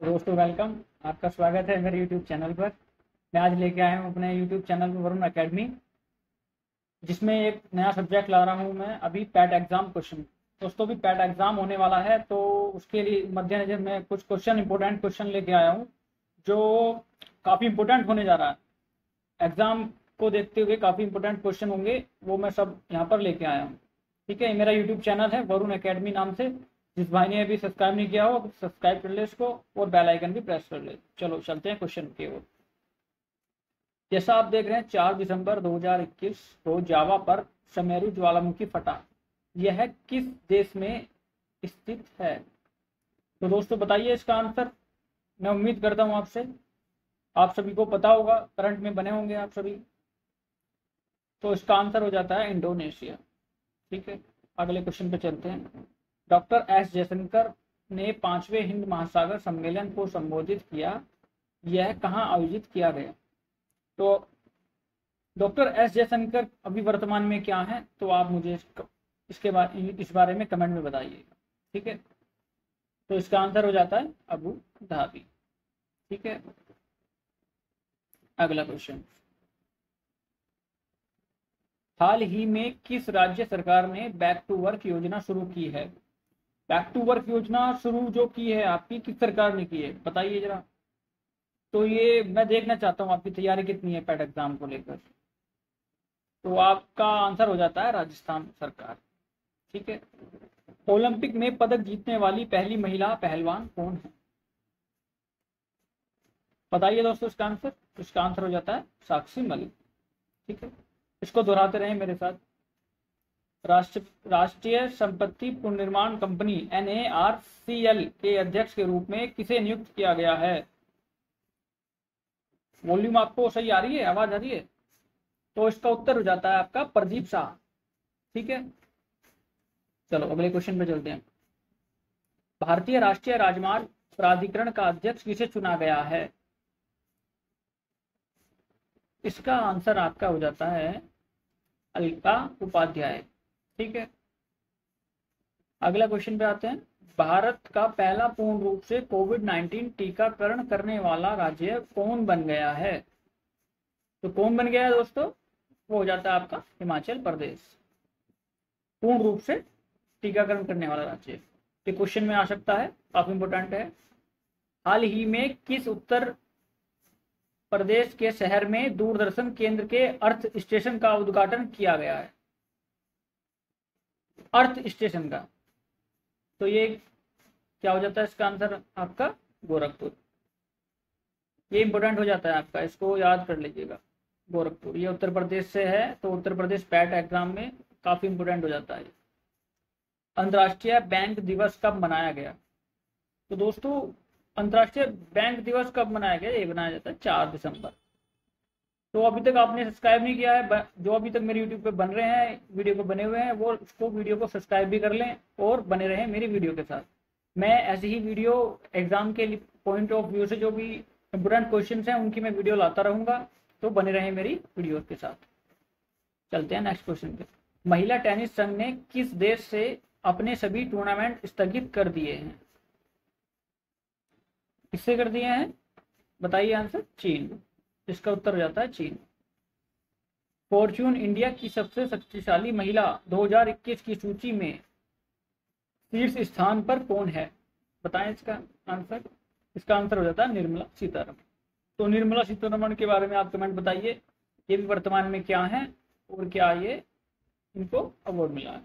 दोस्तों वेलकम। आपका स्वागत है मेरे यूट्यूब चैनल पर। मैं आज लेके आया हूँ अपने यूट्यूब चैनल पर वरुण एकेडमी, जिसमें एक नया सब्जेक्ट ला रहा हूँ मैं अभी पैट एग्ज़ाम क्वेश्चन। दोस्तों भी पैट एग्ज़ाम होने वाला है, तो उसके लिए मद्देनजर मैं कुछ क्वेश्चन इंपॉर्टेंट क्वेश्चन लेके आया हूँ जो काफ़ी इंपॉर्टेंट होने जा रहा है। एग्ज़ाम को देखते हुए काफ़ी इंपॉर्टेंट क्वेश्चन होंगे, वो मैं सब यहाँ पर लेके आया हूँ। ठीक है, मेरा यूट्यूब चैनल है वरुण एकेडमी नाम से। जिस भाई ने अभी सब्सक्राइब नहीं किया हो सब्सक्राइब कर ले इसको, और बेल आइकन भी प्रेस कर ले। चलो चलते हैं क्वेश्चन की ओर। जैसा आप देख रहे हैं 4 दिसंबर 2021 को जावा पर समेरु ज्वालामुखी फटा। यह किस देश में स्थित है? तो दोस्तों बताइए इसका आंसर। मैं उम्मीद करता हूँ आपसे आप सभी को पता होगा, करंट में बने होंगे आप सभी। तो इसका आंसर हो जाता है इंडोनेशिया। ठीक है, अगले क्वेश्चन पे चलते हैं। डॉक्टर एस जयशंकर ने 5वें हिंद महासागर सम्मेलन को संबोधित किया। यह कहाँ आयोजित किया गया? तो डॉक्टर एस जयशंकर अभी वर्तमान में क्या है, तो आप मुझे इस बारे में कमेंट में बताइएगा। ठीक है, तो इसका आंसर हो जाता है अबू धाबी। ठीक है, अगला क्वेश्चन। हाल ही में किस राज्य सरकार ने बैक टू वर्क योजना शुरू की है? बैक टू वर्क योजना शुरू जो की है आपकी किस सरकार ने की है, बताइए जरा। तो ये मैं देखना चाहता हूँ आपकी तैयारी कितनी है पैट एग्जाम को लेकर। तो आपका आंसर हो जाता है राजस्थान सरकार। ठीक है, ओलंपिक में पदक जीतने वाली पहली महिला पहलवान कौन है? बताइए दोस्तों इसका आंसर। इसका आंसर हो जाता है साक्षी मलिक। ठीक है, इसको दोहराते रहे मेरे साथ। राष्ट्रीय संपत्ति पुनर्निर्माण कंपनी NARCL के अध्यक्ष के रूप में किसे नियुक्त किया गया है? वॉल्यूम आपको सही आ रही है, आवाज आ रही है? तो इसका उत्तर हो जाता है आपका प्रदीप शाह। ठीक है, चलो अगले क्वेश्चन पे चलते हैं। भारतीय राष्ट्रीय राजमार्ग प्राधिकरण का अध्यक्ष किसे चुना गया है? इसका आंसर आपका हो जाता है अलका उपाध्याय। ठीक है, अगला क्वेश्चन पे आते हैं। भारत का पहला पूर्ण रूप से कोविड-19 टीकाकरण करने वाला राज्य कौन बन गया है? तो कौन बन गया है दोस्तों? वो हो जाता है आपका हिमाचल प्रदेश, पूर्ण रूप से टीकाकरण करने वाला राज्य। ये क्वेश्चन में आ सकता है, काफी इंपोर्टेंट है। हाल ही में किस उत्तर प्रदेश के शहर में दूरदर्शन केंद्र के अर्थ स्टेशन का उद्घाटन किया गया है? अर्थ स्टेशन का, तो ये क्या हो जाता है इसका आंसर आपका गोरखपुर। ये इंपोर्टेंट हो जाता है आपका, इसको याद कर लीजिएगा। गोरखपुर ये उत्तर प्रदेश से है, तो उत्तर प्रदेश पैट एग्जाम में काफी इंपोर्टेंट हो जाता है। अंतर्राष्ट्रीय बैंक दिवस कब मनाया गया? तो दोस्तों अंतर्राष्ट्रीय बैंक दिवस कब मनाया गया? ये मनाया जाता है 4 दिसंबर। तो अभी तक आपने सब्सक्राइब नहीं किया है, जो अभी तक मेरे यूट्यूब पे बन रहे हैं वीडियो को बने हुए हैं, वो उसको वीडियो को सब्सक्राइब भी कर लें और बने रहें मेरी वीडियो के साथ। मैं ऐसी ही वीडियो एग्जाम के पॉइंट ऑफ व्यू से जो भी इंपोर्टेंट क्वेश्चन हैं उनकी मैं वीडियो लाता रहूंगा, तो बने रहें मेरी वीडियो के साथ। चलते हैं नेक्स्ट क्वेश्चन पे। महिला टेनिस संघ ने किस देश से अपने सभी टूर्नामेंट स्थगित कर दिए हैं? किससे कर दिए हैं बताइए आंसर। चीन। इसका उत्तर हो जाता है चीन। फॉर्च्यून इंडिया की सबसे शक्तिशाली महिला 2021 की सूची में शीर्ष स्थान पर कौन है? बताएं इसका आंसर। इसका आंसर हो जाता है निर्मला सीतारमण। तो निर्मला सीतारमण के बारे में आप कमेंट बताइए, ये भी वर्तमान में क्या है और क्या ये इनको अवार्ड मिला है।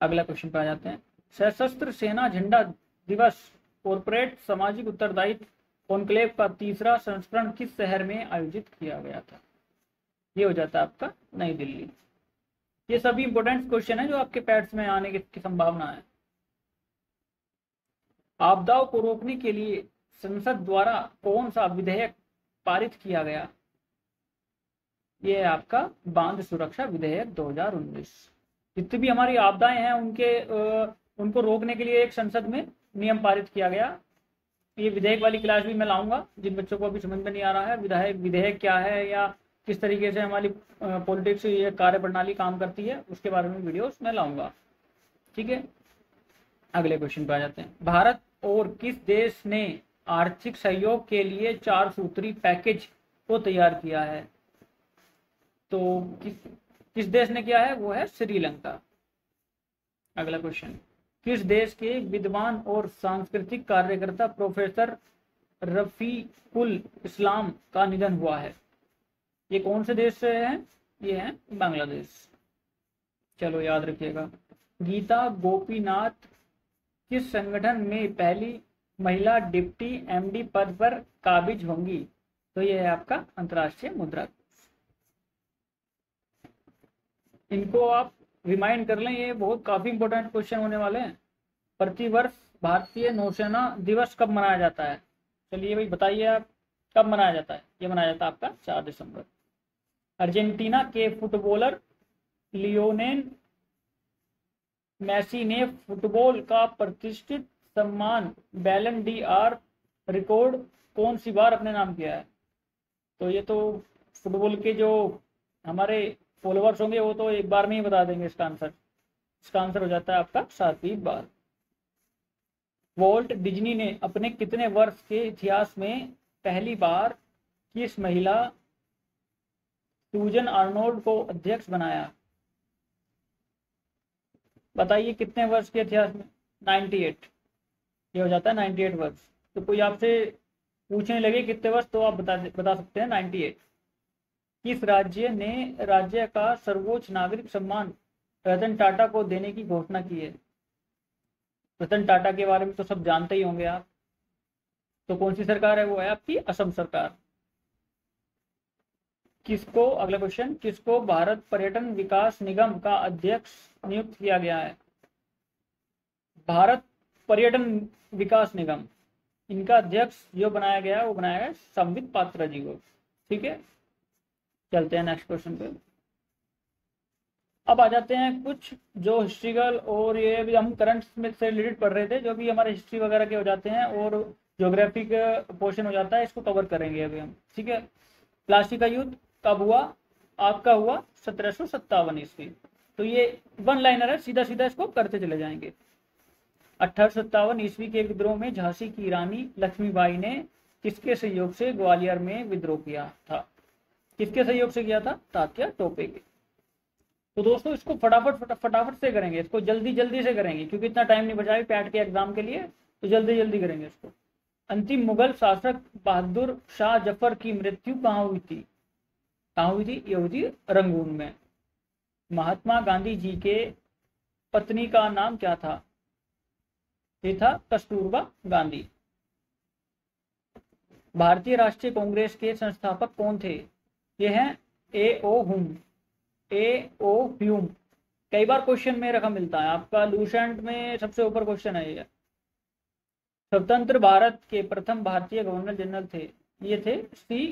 अगला क्वेश्चन पे आ जाते हैं। सशस्त्र सेना झंडा दिवस कॉर्पोरेट सामाजिक उत्तरदायित्व कॉन्क्लेव का तीसरा संस्करण किस शहर में आयोजित किया गया था? ये हो जाता है आपका नई दिल्ली। ये सभी इंपोर्टेंट क्वेश्चन है जो आपके पैट्स में आने की संभावना है। आपदाओं को रोकने के लिए संसद द्वारा कौन सा विधेयक पारित किया गया? ये है आपका बांध सुरक्षा विधेयक 2019। जितनी भी हमारी आपदाएं हैं उनको रोकने के लिए एक संसद में नियम पारित किया गया। ये विधेयक वाली क्लास भी मैं लाऊंगा, जिन बच्चों को अभी समझ में नहीं आ रहा है विधेयक क्या है या किस तरीके से हमारी पॉलिटिक्स ये कार्य प्रणाली काम करती है, उसके बारे में वीडियोस मैं लाऊंगा। ठीक है, अगले क्वेश्चन पे आ जाते हैं। भारत और किस देश ने आर्थिक सहयोग के लिए 4 सूत्री पैकेज को तैयार किया है? तो किस देश ने किया है? वो है श्रीलंका। अगला क्वेश्चन, किस देश के विद्वान और सांस्कृतिक कार्यकर्ता प्रोफेसर रफीकुल इस्लाम का निधन हुआ है? ये कौन से देश से है? ये है बांग्लादेश। चलो याद रखिएगा। गीता गोपीनाथ किस संगठन में पहली महिला डिप्टी एमडी पद पर काबिज होंगी? तो ये है आपका अंतर्राष्ट्रीय मुद्रा कोष। इनको आप रिमाइंड कर लें, ये बहुत काफी इंपॉर्टेंट क्वेश्चन होने वाले हैं। प्रतिवर्ष भारतीय नौसेना दिवस कब मनाया जाता है? चलिए भाई बताइए आप, कब मनाया जाता है? ये मनाया जाता है आपका 4 दिसंबर। अर्जेंटीना के फुटबॉलर लियोनेल मेसी ने फुटबॉल का प्रतिष्ठित सम्मान बैलन डी आर रिकॉर्ड कौन सी बार अपने नाम किया है? तो ये तो फुटबॉल के जो हमारे फॉलोअर्स होंगे वो तो एक बार में ही बता देंगे इसका आंसर। इसका आंसर हो जाता है आपका 7वीं बार। वॉल्ट डिज्नी ने अपने कितने वर्ष के इतिहास में पहली बार किस महिला सूजन आर्नोल्ड को अध्यक्ष बनाया? बताइए कितने वर्ष के इतिहास में? 98। ये हो जाता है 98 वर्ष। तो कोई आपसे पूछने लगे कितने वर्ष, तो आप बता सकते हैं 98। किस राज्य ने राज्य का सर्वोच्च नागरिक सम्मान रतन टाटा को देने की घोषणा की है? रतन टाटा के बारे में तो सब जानते ही होंगे आप। तो कौन सी सरकार है? वो है आपकी असम सरकार। किसको, अगला क्वेश्चन, किसको भारत पर्यटन विकास निगम का अध्यक्ष नियुक्त किया गया है? भारत पर्यटन विकास निगम, इनका अध्यक्ष जो बनाया गया वो बनाया गया संबित पात्रा जी को। ठीक है, चलते हैं नेक्स्ट क्वेश्चन पे। अब आ जाते हैं कुछ जो हिस्ट्रिकल और ये भी हम करंट से रिलेटेड पढ़ रहे थे, जो भी हमारे हिस्ट्री वगैरह के हो जाते हैं और ज्योग्राफी का पोर्शन हो जाता है, इसको कवर करेंगे अभी हम। ठीक है, प्लासी का युद्ध कब हुआ? आपका हुआ 1757 ईस्वी। तो ये वन लाइनर है, सीधा सीधा इसको करते चले जाएंगे। 1857 ईस्वी के विद्रोह में झांसी की रानी लक्ष्मीबाई ने किसके सहयोग से ग्वालियर में विद्रोह किया था? किसके सहयोग से किया था? तात्या टोपे के। तो दोस्तों इसको फटाफट से करेंगे, इसको जल्दी से करेंगे क्योंकि इतना टाइम नहीं बचा है पैट के एग्जाम के लिए, तो जल्दी करेंगे इसको। अंतिम मुगल शासक बहादुर शाह जफर की मृत्यु कहाँ हुई थी? कहाँ हुई थी? ये हुई थी रंगून में। महात्मा गांधी जी के पत्नी का नाम क्या था? ये था कस्तूरबा गांधी। भारतीय राष्ट्रीय कांग्रेस के संस्थापक कौन थे? ये हैं ए.ओ. ह्यूम। कई बार क्वेश्चन में रकम मिलता है आपका, लूसेंट में सबसे ऊपर क्वेश्चन है ये। स्वतंत्र भारत के प्रथम भारतीय गवर्नर जनरल थे, ये थे श्री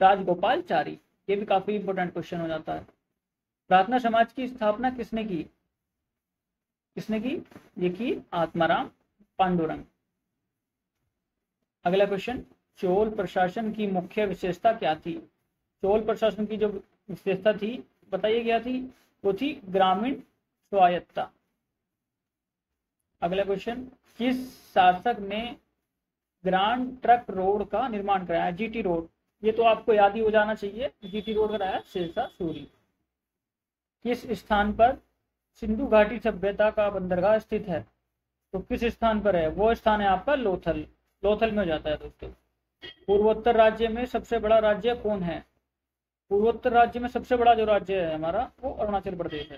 राजगोपालचारी। ये भी काफी इंपोर्टेंट क्वेश्चन हो जाता है। प्रार्थना समाज की स्थापना किसने की? किसने की? ये की आत्माराम पांडुरंग। अगला क्वेश्चन, चोल प्रशासन की मुख्य विशेषता क्या थी? चोल प्रशासन की जो विशेषता थी बताइए क्या थी? वो थी ग्रामीण स्वायत्तता। अगला क्वेश्चन, किस शासक ने ग्रांड ट्रक रोड का निर्माण कराया? जीटी रोड, ये तो आपको याद ही हो जाना चाहिए। जीटी रोड कराया शेरशाह सूरी। किस स्थान पर सिंधु घाटी सभ्यता का बंदरगाह स्थित है? तो किस स्थान पर है? वो स्थान है आपका लोथल। लोथल में हो जाता है दोस्तों। पूर्वोत्तर राज्य में सबसे बड़ा राज्य कौन है? पूर्वोत्तर राज्य में सबसे बड़ा जो राज्य है हमारा वो अरुणाचल प्रदेश है।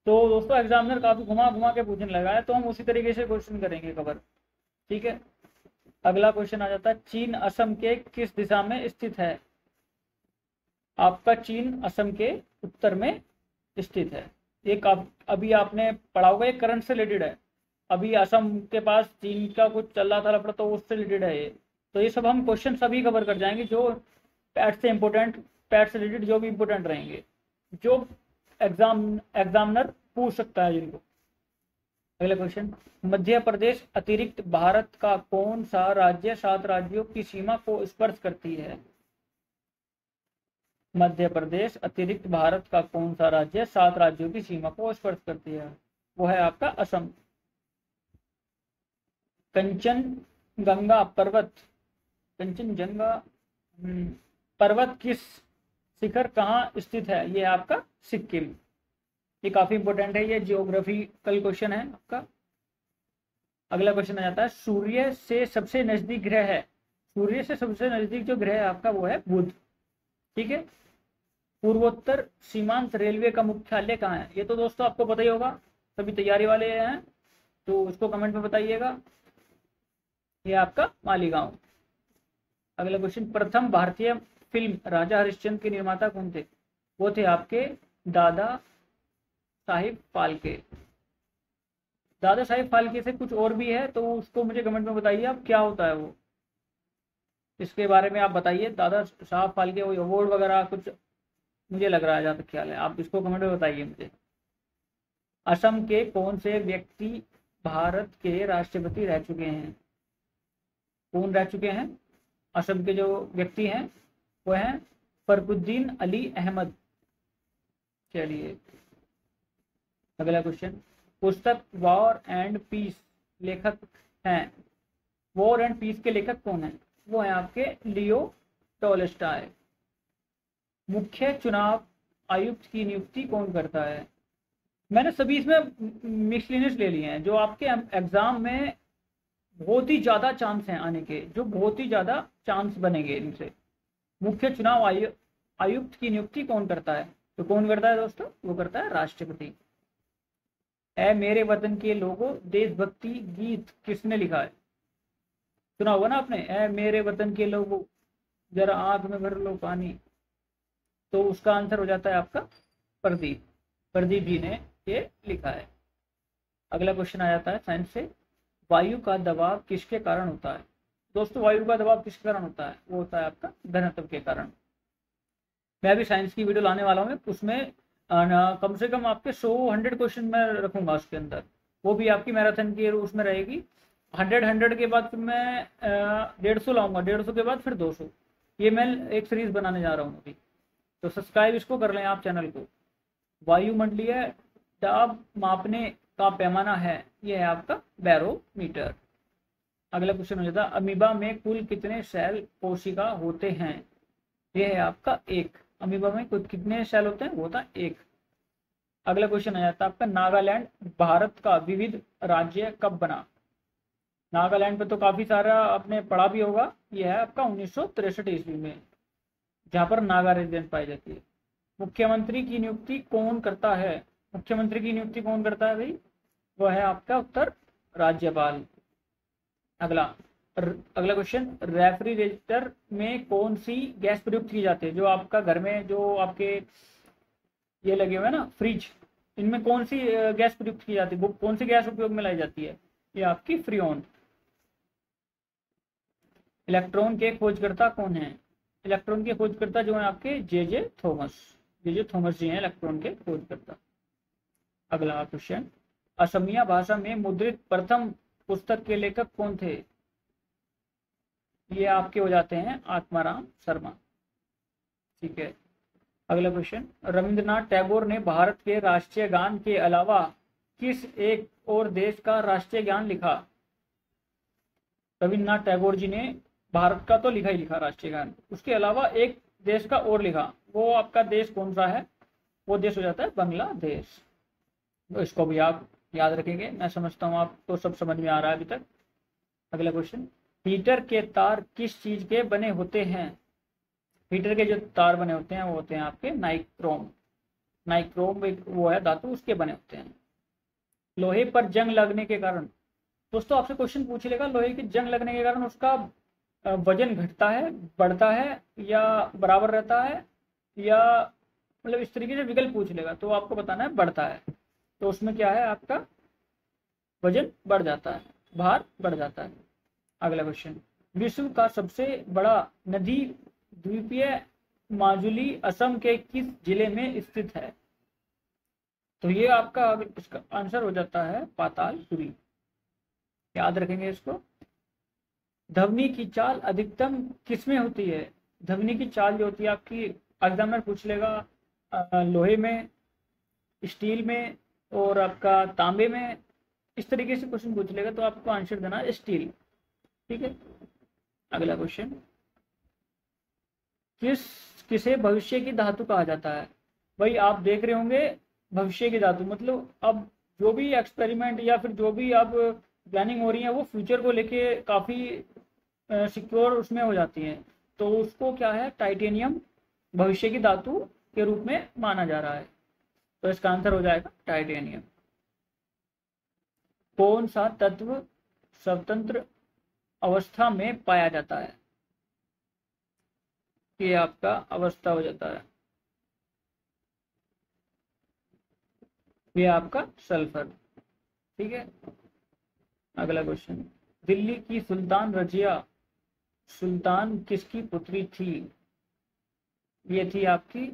तो दोस्तों एग्जामिनर काफी घुमा के पूछने लगा है, तो हम उसी तरीके से क्वेश्चन करेंगे कवर। ठीक है, अगला क्वेश्चन आ जाता है, चीन असम के किस दिशा में स्थित है? आपका चीन असम के उत्तर में स्थित है। एक अभी आपने पढ़ा होगा, एक करंट से रिलेटेड है। अभी असम के पास चीन का कुछ चल रहा था लफड़ा, तो उससे रिलेटेड है ये। तो ये सब हम क्वेश्चन सभी कवर कर जाएंगे जो पैट से इम्पोर्टेंट, पैट से रिलेटेड जो भी इम्पोर्टेंट रहेंगे, जो एग्जामिनर पूछ सकता है जिनको। अगला क्वेश्चन, मध्य प्रदेश अतिरिक्त भारत का कौन सा राज्य 7 राज्यों की सीमा को स्पर्श करती है? मध्य प्रदेश अतिरिक्त भारत का कौन सा राज्य 7 राज्यों की सीमा को स्पर्श करती है? वो है आपका असम। कंचनजंगा पर्वत, कंचनजंगा पर्वत किस शिखर कहाँ स्थित है? ये आपका सिक्किम। ये काफी इंपॉर्टेंट है, ये जियोग्राफिकल क्वेश्चन है आपका। अगला क्वेश्चन आ जाता है, सूर्य से सबसे नजदीक ग्रह है, सूर्य से सबसे नजदीक जो ग्रह है आपका वो है बुध। ठीक है। पूर्वोत्तर सीमांत रेलवे का मुख्यालय कहाँ है? ये तो दोस्तों आपको पता ही होगा, सभी तैयारी वाले हैं तो उसको कमेंट में बताइएगा। ये आपका मालीगांव। अगला क्वेश्चन, प्रथम भारतीय फिल्म राजा हरिश्चंद्र के निर्माता कौन थे? वो थे आपके दादा साहिब फाल्के। दादा साहिब फाल्के से कुछ और भी है तो उसको मुझे कमेंट में बताइए आप, क्या होता है वो, इसके बारे में आप बताइए। दादा साहब फाल्के कोई अवार्ड वगैरह कुछ मुझे लग रहा है, जहाँ तक ख्याल है, आप इसको कमेंट में बताइए मुझे। असम के कौन से व्यक्ति भारत के राष्ट्रपति रह चुके हैं? कौन रह चुके हैं? असम के जो व्यक्ति हैं वो हैं फरकुद्दीन अली अहमद। चलिए अगला क्वेश्चन, पुस्तक वॉर एंड पीस लेखक हैं, वॉर एंड पीस के लेखक कौन हैं? वो हैं आपके लियो टॉलस्टॉय। मुख्य चुनाव आयुक्त की नियुक्ति कौन करता है? मैंने सभी इसमें मिसलिनियस ले लिए हैं, जो आपके एग्जाम में बहुत ही ज्यादा चांस हैं आने के, जो बहुत ही ज्यादा चांस बनेंगे इनसे। मुख्य चुनाव आयुक्त की नियुक्ति कौन करता है? तो कौन करता है दोस्तों? वो करता है राष्ट्रपति। ऐ मेरे वतन के लोगों देशभक्ति गीत किसने लिखा है? सुना होगा ना आपने, ऐ मेरे वतन के लोगों जरा आंख में भर लो पानी। तो उसका आंसर हो जाता है आपका प्रदीप, प्रदीप जी ने ये लिखा है। अगला क्वेश्चन आ जाता है साइंस से, वायु का दबाव किसके कारण होता है? दोस्तों वायु का दबाव किसके कारण होता है? वो होता है आपका घनत्व के कारण। मैं भी साइंस की वीडियो लाने वाला हूँ, उसमें कम से कम आपके 100 क्वेश्चन मैं रखूंगा उसके अंदर, वो भी आपकी मैराथन की उसमें रहेगी। 100 के बाद फिर मैं 150 लाऊंगा, 150 के बाद फिर 200, ये मैं एक सीरीज बनाने जा रहा हूँ अभी। तो सब्सक्राइब इसको कर लें आप चैनल को। वायुमंडलीय दाब मापने का पैमाना है, ये है आपका बैरोमीटर। अगला क्वेश्चन हो जाता है, अमीबा में कुल कितने सेल कोशिका होते हैं? ये है आपका एक। अमीबा में कुल कितने सेल होते हैं? वो होता है एक। अगला क्वेश्चन आ जाता है आपका, नागालैंड भारत का विविध राज्य कब बना? नागालैंड पे तो काफी सारा आपने पढ़ा भी होगा, यह है आपका 1963 ईस्वी में, जहां पर नागा रेजिडेंट पाई जाती है। मुख्यमंत्री की नियुक्ति कौन करता है? मुख्यमंत्री की नियुक्ति कौन करता है भाई? वह है आपका उत्तर राज्यपाल। अगला क्वेश्चन, रेफ्रिजरेटर में कौन सी गैस प्रयुक्त की जाती है? जो आपका घर में जो आपके ये लगे हुए हैं ना फ्रिज, इनमें कौन सी गैस प्रयुक्त की जाती है? कौन सी गैस उपयोग में लाई जाती है? ये आपकी फ्रीऑन। इलेक्ट्रॉन के खोजकर्ता कौन है? इलेक्ट्रॉन के खोजकर्ता जो है आपके जे थॉमस जी हैं इलेक्ट्रॉन के खोजकर्ता। अगला क्वेश्चन, असमिया भाषा में मुद्रित प्रथम पुस्तक के लेखक कौन थे? ये आपके हो जाते हैं आत्माराम शर्मा। ठीक है। अगला क्वेश्चन, रविंद्रनाथ टैगोर ने भारत के राष्ट्रीय गान के अलावा किस एक और देश का राष्ट्रीय गान लिखा? रविंद्रनाथ टैगोर जी ने भारत का तो लिखा ही लिखा राष्ट्रीय गान, उसके अलावा एक देश का और लिखा। वो आपका देश कौन सा है? वो देश हो जाता है बांग्लादेश। तो इसको भी आप याद रखेंगे, मैं समझता हूँ आपको सब समझ में आ रहा है अभी तक। अगला क्वेश्चन, हीटर के तार किस चीज के बने होते हैं? हीटर के जो तार बने होते हैं वो होते हैं आपके नाइक्रोम। नाइक्रोम एक वो है धातु, उसके बने होते हैं। लोहे पर जंग लगने के कारण, दोस्तों आपसे क्वेश्चन पूछ लेगा, लोहे की जंग लगने के कारण उसका वजन घटता है, बढ़ता है, या बराबर रहता है, या मतलब इस तरीके से विकल्प पूछ लेगा तो आपको बताना है बढ़ता है। तो उसमें क्या है आपका वजन बढ़ जाता है, भार बढ़ जाता है। अगला क्वेश्चन, विश्व का सबसे बड़ा नदी द्वीपीय माजुली असम के किस जिले में स्थित है? तो ये आपका इसका आंसर हो जाता है पातालपुरी, याद रखेंगे इसको। ध्वनि की चाल अधिकतम किसमें होती है? ध्वनि की चाल जो होती है आपकी एग्जामिनर पूछ लेगा लोहे में, स्टील में और आपका तांबे में इस तरीके से क्वेश्चन पूछ लेगा तो आपको आंसर देना है स्टील। ठीक है, अगला क्वेश्चन, किसे भविष्य की धातु कहा जाता है? भाई आप देख रहे होंगे भविष्य की धातु मतलब अब जो भी एक्सपेरिमेंट या फिर जो भी अब प्लानिंग हो रही है वो फ्यूचर को लेके काफ़ी सिक्योर उसमें हो जाती है, तो उसको क्या है, टाइटेनियम भविष्य की धातु के रूप में माना जा रहा है। तो इसका आंसर हो जाएगा टाइटेनियम। कौन सा तत्व स्वतंत्र अवस्था में पाया जाता है? ये आपका अवस्था हो जाता है, ये आपका सल्फर। ठीक है, अगला क्वेश्चन, दिल्ली की सुल्तान रजिया सुल्तान किसकी पुत्री थी? ये थी आपकी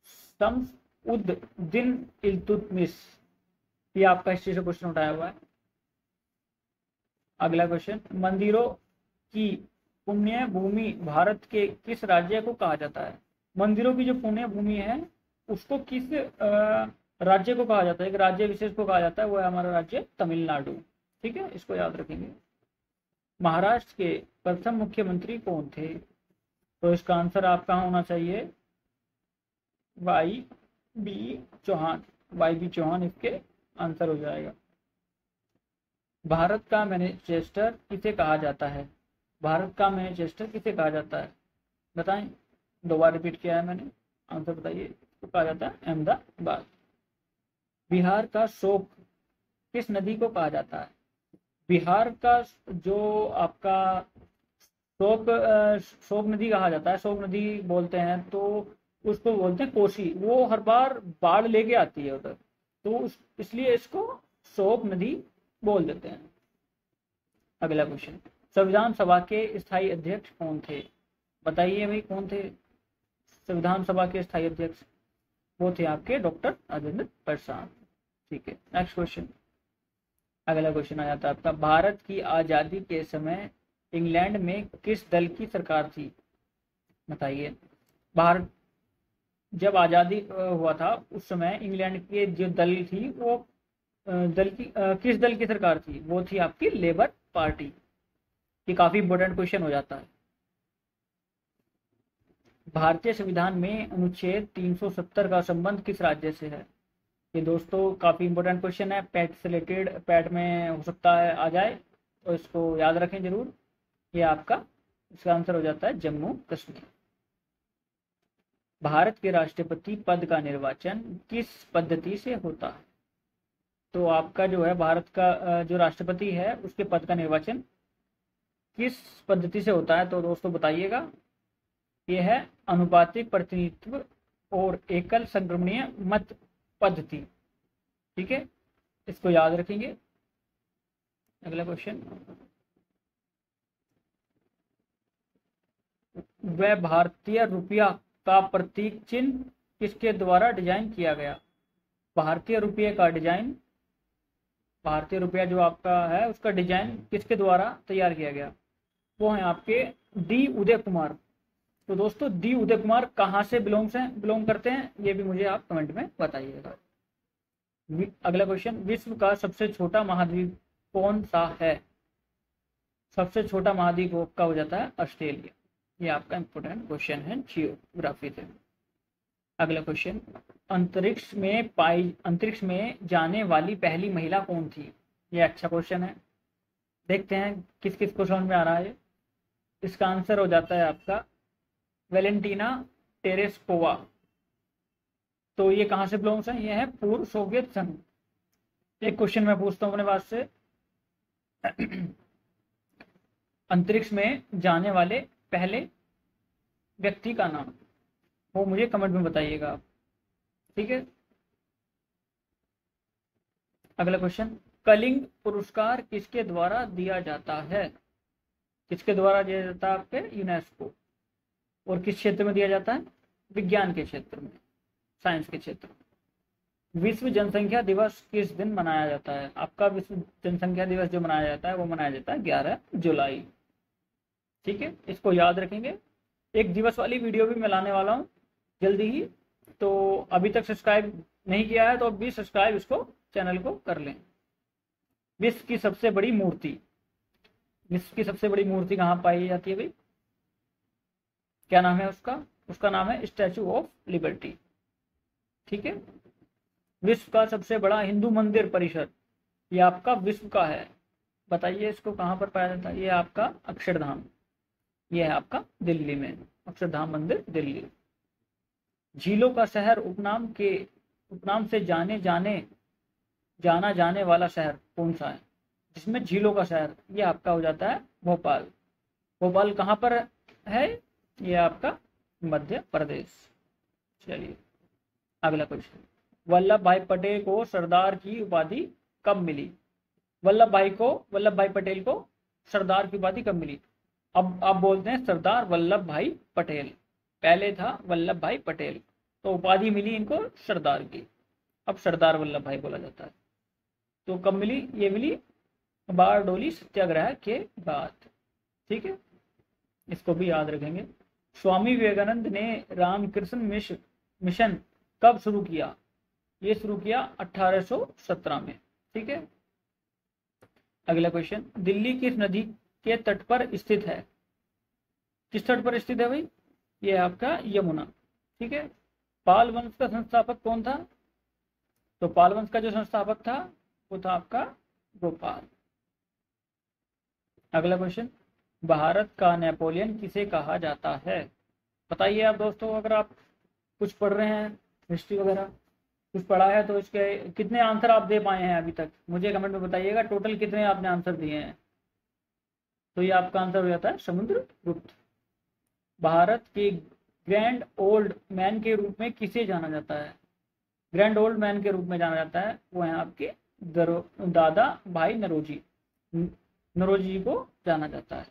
शम्स उद दिन इल्तुतमिश। ये आपका हिस्ट्री से क्वेश्चन उठाया हुआ है। अगला क्वेश्चन, मंदिरों की पुण्य भूमि भारत के किस राज्य को कहा जाता है? मंदिरों की जो पुण्य भूमि है उसको किस राज्य को कहा जाता है? एक राज्य विशेष को कहा जाता है, वो है हमारा राज्य तमिलनाडु। ठीक है, इसको याद रखेंगे। महाराष्ट्र के प्रथम मुख्यमंत्री कौन थे? तो इसका आंसर आपका होना चाहिए Y B Chauhan. Y B Chauhan इसके आंसर हो जाएगा। भारत का मैनचेस्टर किसे कहा जाता है? भारत का मैनचेस्टर किसे कहा जाता है बताएं? दोबारा रिपीट किया है मैंने, आंसर बताइए। तो कहा जाता है अहमदाबाद। बिहार का शोक किस नदी को कहा जाता है? बिहार का जो आपका शोक नदी कहा जाता है, शोक नदी बोलते हैं तो उसको बोलते हैं कोसी। वो हर बार बाढ़ लेके आती है उधर, तो इसलिए इसको शोक नदी बोल देते हैं। अगला क्वेश्चन, संविधान सभा के स्थायी अध्यक्ष कौन थे? बताइए भाई कौन थे संविधान सभा के स्थायी अध्यक्ष? वो थे आपके डॉक्टर राजेंद्र प्रसाद। ठीक है, नेक्स्ट क्वेश्चन। अगला क्वेश्चन आ जाता है आपका, भारत की आजादी के समय इंग्लैंड में किस दल की सरकार थी? बताइए। भारत जब आजादी हुआ था उस समय इंग्लैंड के जो दल थी वो किस दल की सरकार थी? वो थी आपकी लेबर पार्टी। ये काफी इंपॉर्टेंट क्वेश्चन हो जाता है। भारतीय संविधान में अनुच्छेद 370 का संबंध किस राज्य से है? ये दोस्तों काफी इंपॉर्टेंट क्वेश्चन है, पैट से रिलेटेड, पैट में हो सकता है आ जाए, तो इसको याद रखें जरूर। ये आपका इसका आंसर हो जाता है जम्मू कश्मीर। भारत के राष्ट्रपति पद का निर्वाचन किस पद्धति से होता है? तो आपका जो है भारत का जो राष्ट्रपति है उसके पद का निर्वाचन किस पद्धति से होता है? तो दोस्तों बताइएगा। यह है अनुपातिक प्रतिनिधित्व और एकल संक्रमणीय मत पद्धति। ठीक है, इसको याद रखेंगे। अगला क्वेश्चन, वह भारतीय रुपया का प्रतीक चिन्ह किसके द्वारा डिजाइन किया गया? भारतीय रुपये का डिजाइन, भारतीय रुपया जो आपका है उसका डिजाइन किसके द्वारा तैयार किया गया? वो है आपके डी उदय कुमार। तो दोस्तों डी उदय कुमार कहाँ से बिलोंग करते हैं ये भी मुझे आप कमेंट में बताइएगा। अगला क्वेश्चन, विश्व का सबसे छोटा महाद्वीप कौन सा है? सबसे छोटा महाद्वीप का हो जाता है ऑस्ट्रेलिया। ये आपका इंपोर्टेंट क्वेश्चन है जियोग्राफी से। अगला क्वेश्चन, अंतरिक्ष में जाने वाली पहली महिला कौन थी? ये अच्छा क्वेश्चन है, देखते हैं किस किस को समझ में आ रहा है। इसका आंसर हो जाता है आपका वेलेंटीना टेरेस्कोवा। तो ये कहाँ से बिलोंग्स है? ये है पूर्व सोवियत संघ। एक क्वेश्चन मैं पूछता हूँ अपने पास से, अंतरिक्ष में जाने वाले पहले व्यक्ति का नाम, वो मुझे कमेंट में बताइएगा आप। ठीक है, अगला क्वेश्चन, कलिंग पुरस्कार किसके द्वारा दिया जाता है? किसके द्वारा दिया जाता है? आपके यूनेस्को। और किस क्षेत्र में दिया जाता है? विज्ञान के क्षेत्र में, साइंस के क्षेत्र में। विश्व जनसंख्या दिवस किस दिन मनाया जाता है? आपका विश्व जनसंख्या दिवस जो मनाया जाता है वो मनाया जाता है 11 जुलाई। ठीक है, इसको याद रखेंगे। एक दिवस वाली वीडियो भी मैं लाने वाला हूँ जल्दी ही, तो अभी तक सब्सक्राइब नहीं किया है तो अभी सब्सक्राइब इसको चैनल को कर लें। विश्व की सबसे बड़ी मूर्ति, विश्व की सबसे बड़ी मूर्ति कहाँ पाई जाती है भाई? क्या नाम है उसका? उसका नाम है स्टैचू ऑफ लिबर्टी। ठीक है। विश्व का सबसे बड़ा हिंदू मंदिर परिसर, ये आपका विश्व का है, बताइए इसको कहाँ पर पाया जाता है? ये आपका अक्षरधाम, ये है आपका दिल्ली में, अक्षरधाम मंदिर दिल्ली। झीलों का शहर उपनाम से जाना जाने वाला शहर कौन सा है? जिसमें झीलों का शहर, ये आपका हो जाता है भोपाल। भोपाल कहाँ पर है? ये आपका मध्य प्रदेश। चलिए अगला क्वेश्चन, वल्लभ भाई पटेल को सरदार की उपाधि कब मिली? वल्लभ भाई पटेल को सरदार की उपाधि कब मिली? अब आप बोलते हैं सरदार वल्लभ भाई पटेल, पहले था वल्लभ भाई पटेल, तो उपाधि मिली इनको सरदार की, अब सरदार वल्लभ भाई बोला जाता है। तो कब मिली? ये मिली बारडोली सत्याग्रह के बाद। ठीक है, इसको भी याद रखेंगे। स्वामी विवेकानंद ने रामकृष्ण मिशन कब शुरू किया? ये शुरू किया 1817 में। ठीक है। अगला क्वेश्चन, दिल्ली किस नदी के तट पर स्थित है? किस तट पर स्थित है भाई? ये आपका यमुना। ठीक है। पाल वंश का संस्थापक कौन था? तो पाल वंश का जो संस्थापक था वो था आपका गोपाल। अगला क्वेश्चन, भारत का नेपोलियन किसे कहा जाता है? बताइए आप दोस्तों, अगर आप कुछ पढ़ रहे हैं, हिस्ट्री वगैरह कुछ पढ़ा है, तो इसके कितने आंसर आप दे पाए हैं अभी तक, मुझे कमेंट में बताइएगा। टोटल कितने आपने आंसर दिए हैं? तो ये आपका आंसर हो जाता है समुद्रगुप्त। भारत के ग्रैंड ओल्ड मैन के रूप में किसे जाना जाता है? ग्रैंड ओल्ड मैन के रूप में जाना जाता है, वो है आपके दादा भाई नरोजी, नरोजी जी को जाना जाता है।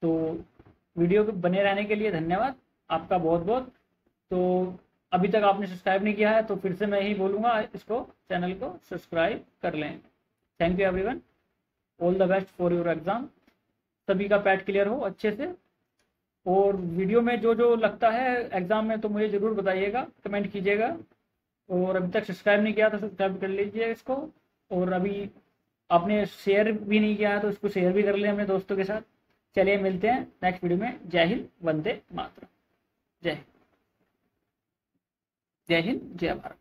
तो वीडियो के बने रहने के लिए धन्यवाद आपका बहुत बहुत। तो अभी तक आपने सब्सक्राइब नहीं किया है तो फिर से मैं ही बोलूँगा, इसको चैनल को सब्सक्राइब कर लें। Thank you everyone, all the best for your exam. सभी का पैट क्लियर हो अच्छे से, और वीडियो में जो जो लगता है एग्ज़ाम में तो मुझे ज़रूर बताइएगा, कमेंट कीजिएगा। और अभी तक सब्सक्राइब नहीं किया तो सब्सक्राइब कर लीजिए इसको, और अभी आपने शेयर भी नहीं किया है तो इसको शेयर भी कर लें अपने दोस्तों के साथ। चलिए मिलते हैं नेक्स्ट वीडियो में। जय हिंद, वंदे मातरम। जय हिंद, जय भारत।